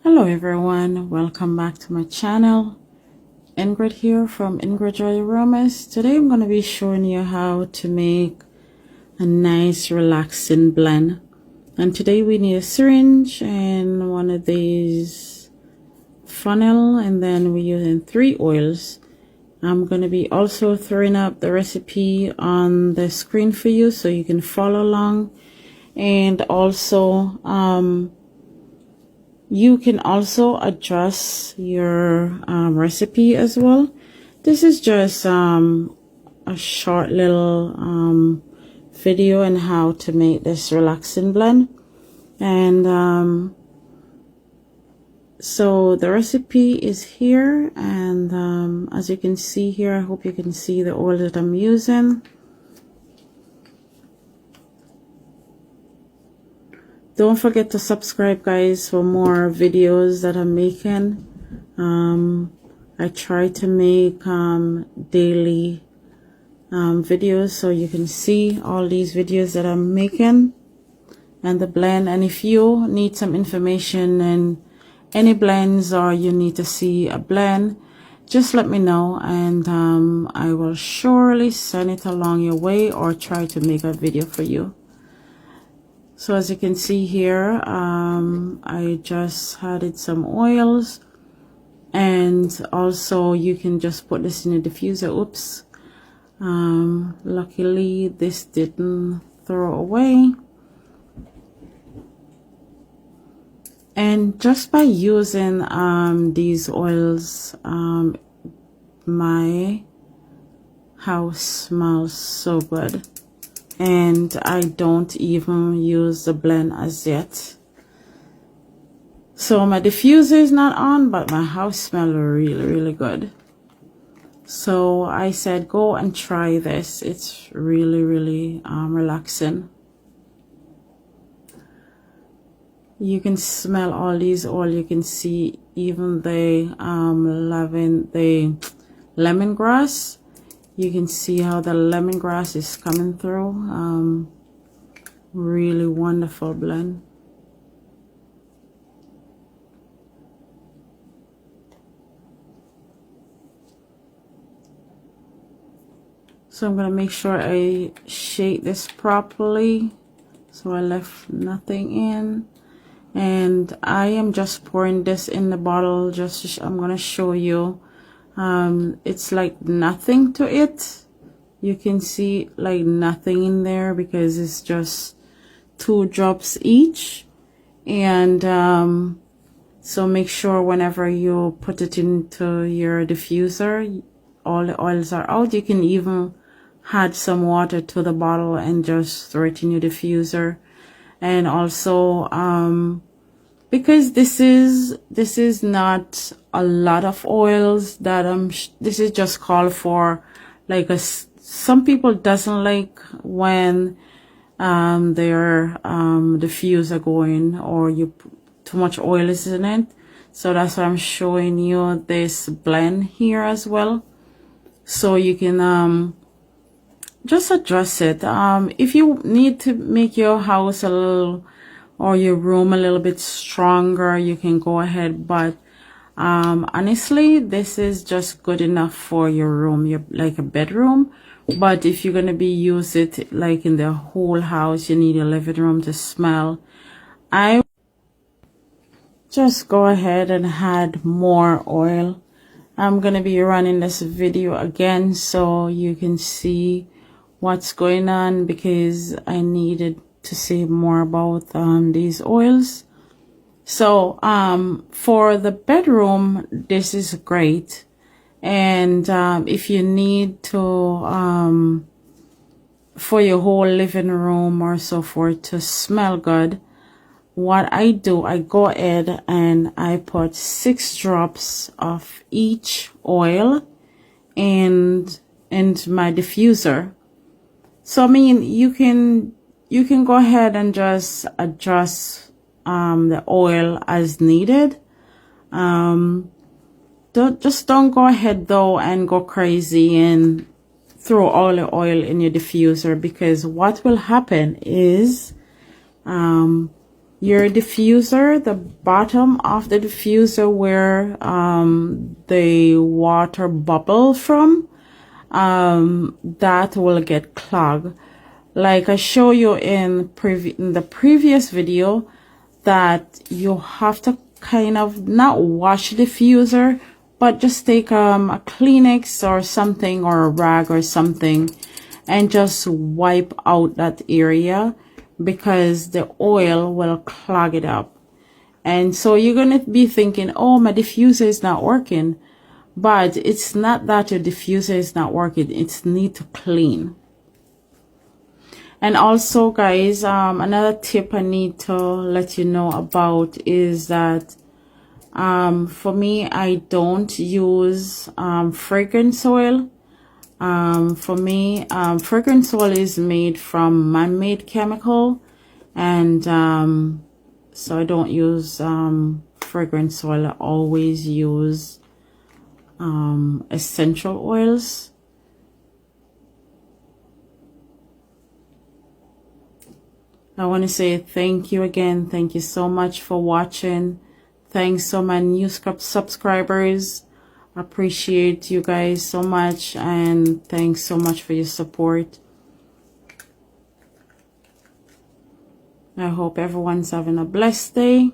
Hello everyone, welcome back to my channel. Ingrid here from Ingridjoyaromas. Today I'm going to be showing you how to make a nice relaxing blend. And today we need a syringe and one of these funnel, and then we're using 3 oils. I'm going to be also throwing up the recipe on the screen for you so you can follow along. And also you can also adjust your recipe as well. This is just a short little video on how to make this relaxing blend. And so the recipe is here, and as you can see here, I hope you can see the oil that I'm using. Don't forget to subscribe, guys, for more videos that I'm making. I try to make daily videos so you can see all these videos that I'm making and the blend. And if you need some information and any blends, or you need to see a blend, just let me know, and I will surely send it along your way or try to make a video for you. So as you can see here, I just added some oils, and also you can just put this in a diffuser. Oops, luckily this didn't throw away. And just by using these oils, my house smells so good. And I don't even use the blend as yet. So my diffuser is not on, but my house smells really good. So I said go and try this. It's really relaxing. You can smell all these oil. You can see even the lemongrass. You can see how the lemongrass is coming through. Really wonderful blend. So I'm going to make sure I shake this properly so I left nothing in. And I am just pouring this in the bottle. I'm going to show you. It's like nothing to it. You can see like nothing in there because it's just 2 drops each. And so make sure whenever you put it into your diffuser, all the oils are out. You can even add some water to the bottle and just throw it in your diffuser. And also because this is not a lot of oils that this is just called for like some people doesn't like when their diffuser going, or you put too much oil is in it. So that's why I'm showing you this blend here as well, so you can just adjust it. If you need to make your house a little, or your room a little bit stronger, you can go ahead, but honestly this is just good enough for your room, like a bedroom. But if you're going to be use it like in the whole house, you need a living room to smell, I just go ahead and add more oil. I'm going to be running this video again so you can see what's going on, because I needed to say more about these oils. So for the bedroom, this is great. And if you need to for your whole living room or so forth to smell good, what I do, I go ahead and I put 6 drops of each oil and my diffuser. So I mean, you can go ahead and just adjust the oil as needed. Don't go ahead though and go crazy and throw all the oil in your diffuser, because what will happen is your diffuser, the bottom of the diffuser where the water bubble from, that will get clogged. Like I show you in the previous video, that you have to kind of not wash the diffuser, but just take a Kleenex or something, or a rag or something, and just wipe out that area, because the oil will clog it up. And so you're going to be thinking, oh, my diffuser is not working. But it's not that your diffuser is not working, it's need to clean. And also, guys, another tip I need to let you know about is that for me, I don't use fragrance oil. For me, fragrance oil is made from man-made chemical, and so I don't use fragrance oil. I always use essential oils. I want to say thank you again. Thank you so much for watching. Thanks to my new subscribers. Appreciate you guys so much, and thanks so much for your support. I hope everyone's having a blessed day.